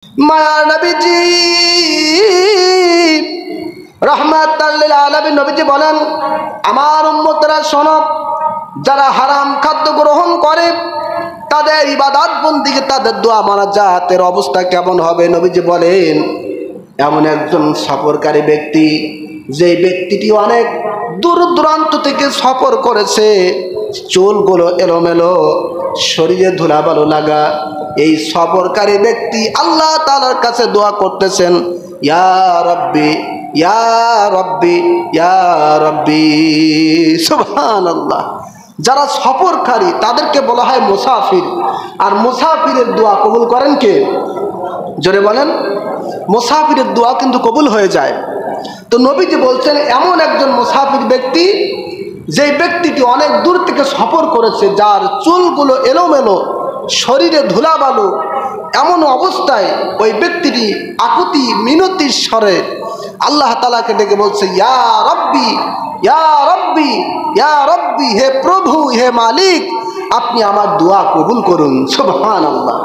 মায়া নবীজি রাহমাতাল লিল আলামিন নবীজি বলেন, আমার উম্মতরা শোনো, যারা হারাম খাদ্য গ্রহণ করে তাদের ইবাদত বন্দেগী, তাদের দোয়া মোনাজাতের অবস্থা কেমন হবে? নবীজি বলেন, এমন একজন সফরকারী ব্যক্তি, যে ব্যক্তিটি অনেক দূর দূরান্ত থেকে সফর করেছে, চুলগুলো এলোমেলো, শরীরে ধুলাবালু লাগা, এই সফরকারী ব্যক্তি আল্লাহ তাআলার কাছে দোয়া করতেছেন, ইয়া রব্বি ইয়া রব্বি ইয়া রব্বি। সুবহানাল্লাহ। যারা সফরকারী তাদেরকে বলা হয় মুসাফির, আর মুসাফিরের দোয়া কবুল করেন কে? জোরে বলেন। মুসাফিরের দোয়া কিন্তু কবুল হয়ে যায়। তো নবীজি বলছেন, এমন একজন মুসাফির ব্যক্তি, যেই ব্যক্তিটি অনেক দূর থেকে সফর করেছে, যার চুলগুলো এলোমেলো, শরীরে ধুলাবালু, এমন অবস্থায় ওই ব্যক্তিটি আকুতি মিনতির স্বরে আল্লাহ তাআলাকে ডেকে বলছে, ইয়া রব্বি ইয়া রব্বি ইয়া রব্বি, হে প্রভু, হে মালিক, আপনি আমার দোয়া কবুল করুন। সুবহানাল্লাহ।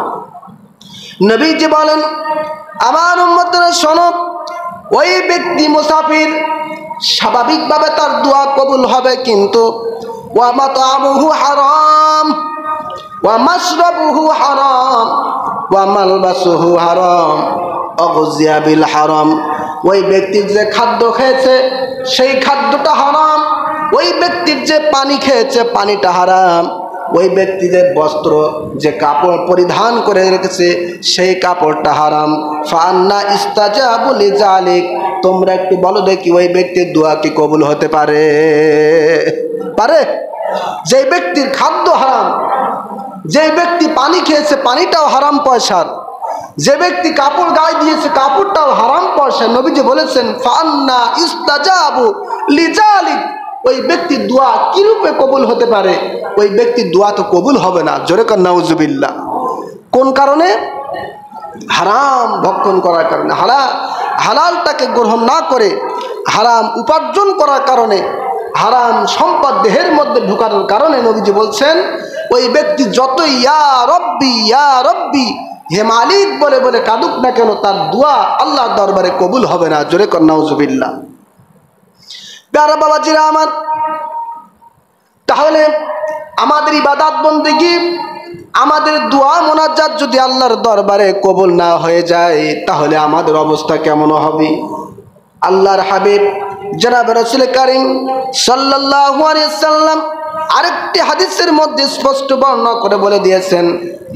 নবীজি বলেন, আমার উম্মতরা শোনো, ওই ব্যক্তি মুসাফির, স্বাভাবিকভাবে তার দোয়া কবুল হবে, কিন্তু ওয়া মাতআমুহু হারাম ওয়া মাশরাবুহু হারাম ওয়া মালবাসুহু হারাম ওয়া গুযিয়া বিল হারাম। ওই ব্যক্তির যে খাদ্য খেয়েছে সেই খাদ্যটা হারাম, ওই ব্যক্তির যে পানি খেয়েছে পানিটা হারাম, ওই ব্যক্তি যে বস্ত্র, যে কাপড় পরিধান করে রেখেছে সেই কাপড়টা হারাম। ফান্না ইস্তাজাবু লিজালিক, তোমরা একটু বলো দেখি ওই ব্যক্তির দোয়া কি কবুল হতে পারে? পারে? যে ব্যক্তির খাদ্য হারাম, যে ব্যক্তি পানি খেয়েছে পানিটাও হারাম পয়সার, যে ব্যক্তি কাপড় গায়ে দিয়েছে কাপড়টাও হারাম পয়সা, নবীজি বলেছেন ফান্না ইস্তাজাবু লিজালিক, ওই ব্যক্তির দোয়া কি রূপে কবুল হতে পারে? ওই ব্যক্তির দোয়া তো কবুল হবে না। জোরে কর নাউজুবিল্লাহ। কোন কারণে? হারাম ভক্ষণ করার কারণে, হালালটাকে গ্রহণ না করে হারাম উপার্জন করার কারণে, হারাম সম্পদ দেহের মধ্যে ঢুকানোর কারণে নবীজি বলছেন, ওই ব্যক্তি যত ইয়া রব্বি হে মালিক বলে বলে কাঁদুক না কেন, তার দোয়া আল্লাহর দরবারে কবুল হবে না। জোরে কর নাউজুবিল্লাহ। প্যারা বাবাজিরা আমার, তাহলে আমাদের ইবাদত বন্দেগী, আমাদের দোয়া মোনাজাত যদি আল্লাহর দরবারে কবুল না হয়ে যায়, তাহলে আমাদের অবস্থা কেমন হবে? আল্লাহর হাবিব জনাব রাসূল কারীম সাল্লাল্লাহু আলাইহি সাল্লাম আরেকটি হাদিসের মধ্যে স্পষ্ট বর্ণনা করে বলে দিয়েছেন,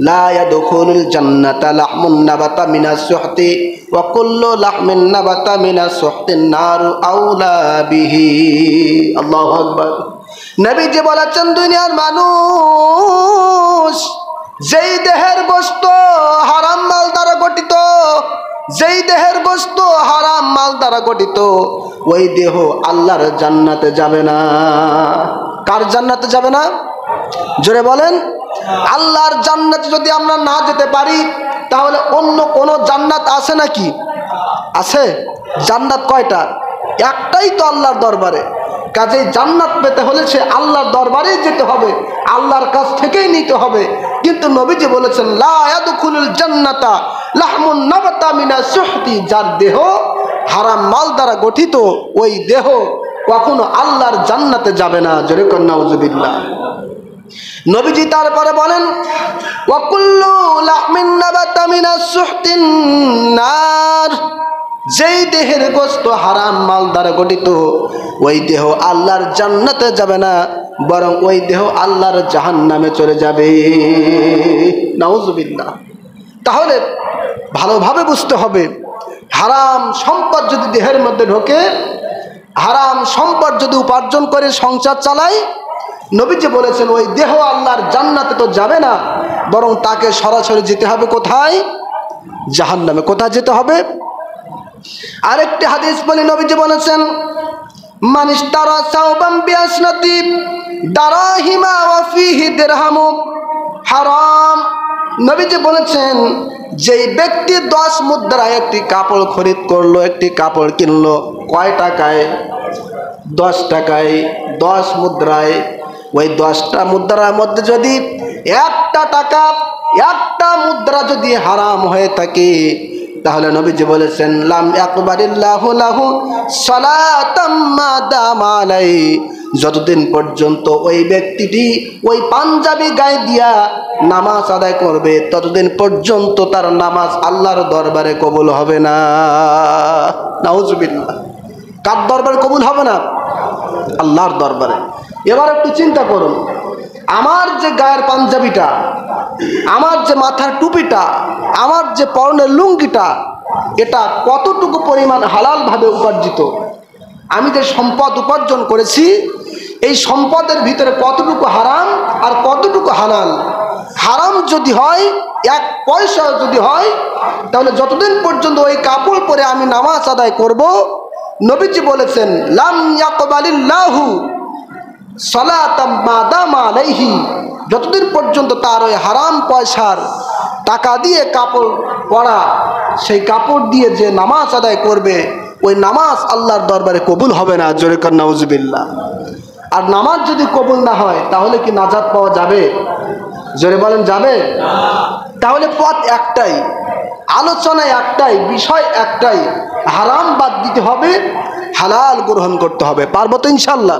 লা ইয়াদখুলুল জান্নাতা লাহমুন নাবাতা মিনাস সুহতি ওয়া কুল্লু লাহমিন নাবাতা মিনাস সুহতিন নারু আউলা বিহি। আল্লাহু আকবার। নবীজি বলেছেন, দুনিয়ার মানুষ যেই দেহের বস্তু হারাম মাল দ্বারা গঠিত, যেই দেহের বস্তু হারাম মাল দ্বারা গঠিত, ওই দেহ আল্লাহর জান্নাতে যাবে না। কার জান্নাতে যাবে না? জোরে বলেন। আল্লাহর জান্নাতে যদি আমরা না যেতে পারি, তাহলে অন্য কোন জান্নাত আছে নাকি? আছে? জান্নাত কয়টা? একটাই তো, আল্লাহর দরবারে। কাজেই জান্নাত পেতে হলে সে আল্লাহর দরবারেই যেতে হবে, আল্লাহর কাছ থেকেই নিতে হবে। কিন্তু নবীজি বলেছেন, লা ইয়াদখুলুল জান্নাতা লাহমুন নাবাতা মিনাস সুহতি, যার দেহ হারাম মাল দ্বারা গঠিত, ওই দেহ কখনো আল্লাহর জান্নাতে যাবে না। জোরে কর নাউজুবিল্লাহ। নবীজি তারপরে বলেন, ওয়া কুল্লু লাহমিন নাবাতা মিনাস সুহতিন নার, যেই দেহের গোশত হারাম মাল দ্বারা গঠিত, ওই দেহ আল্লাহর জান্নাতে যাবে না, বরং ওই দেহ আল্লাহর জাহান্নামে চলে যাবে। নাউজুবিল্লাহ। তাহলে ভালোভাবে বুঝতে হবে, হারাম সম্পদ যদি দেহের মধ্যে ঢোকে, হারাম সম্পদ যদি উপার্জন করে সংসার চালায়, নবীজি বলেছেন ওই দেহ আল্লাহর জান্নাতে তো যাবে না, বরং তাকে সরাসরি যেতে হবে কোথায়? জাহান্নামে। কোথায় যেতে হবে? আরেকটি হাদিস বলে নবীজি বলেছেন, মান ইশতারা সাওবান বিআসনাতি দারাহিমা ওয়া ফিহি দিরহামু হারাম। নবীজি বলেছেন, যেই ব্যক্তি 10 মুদ্রায় একটি কাপড় খরিদ করলো, একটি কাপড় কিনলো, কয় টাকায়? 10 টাকায়, 10 মুদ্রায়। ওই 10টা মুদ্রার মধ্যে যদি একটা টাকা একটা মুদ্রা যদি হারাম হয়ে থাকে তাহলে নবীজি বলেছেন লাম ইয়াকবালিল্লাহু লাহু সালাতাম মা দামা আলাইহি, যতদিন পর্যন্ত ওই ব্যক্তিটি ওই পাঞ্জাবি গায়ে দিয়া নামাজ আদায় করবে ততদিন পর্যন্ত তার নামাজ আল্লাহর দরবারে কবুল হবে না। নাউজুবিল্লাহ। কার দরবারে কবুল হবে না? আল্লাহর দরবারে। এবার একটু চিন্তা করুন, আমার যে গায়ের পাঞ্জাবিটা, আমার যে মাথার টুপিটা, আমার যে পরনের লুঙ্গিটা, এটা কতটুকু পরিমাণ হালালভাবে উপার্জিত। আমি যে সম্পদ উপার্জন করেছি এই সম্পদের ভিতরে কতটুকু হারাম আর কতটুকু হালাল। হারাম যদি হয়, 1 পয়সা যদি হয়, তাহলে যতদিন পর্যন্ত ওই কাপড় পরে আমি নামাজ আদায় করব, নবীজি বলেছেন লাম ইয়াকবালিল্লাহু সালাতাম মা দামা আলাইহি, যতদিন পর্যন্ত তার ওই হারাম পয়সার টাকা দিয়ে কাপড় পরা, সেই কাপড় দিয়ে যে নামাজ আদায় করবে ওই নামাজ আল্লাহর দরবারে কবুল হবে না। জোরে কর নাউজুবিল্লাহ। আর নামাজ যদি কবুল না হয় তাহলে কি নাজাত পাওয়া যাবে? জোরে বলেন, যাবে? তাহলে পথ একটাই, আলোচনা একটাই, বিষয় একটাই, হারাম বাদ দিতে হবে, হালাল গ্রহণ করতে হবে। পারবো তো ইনশাল্লাহ?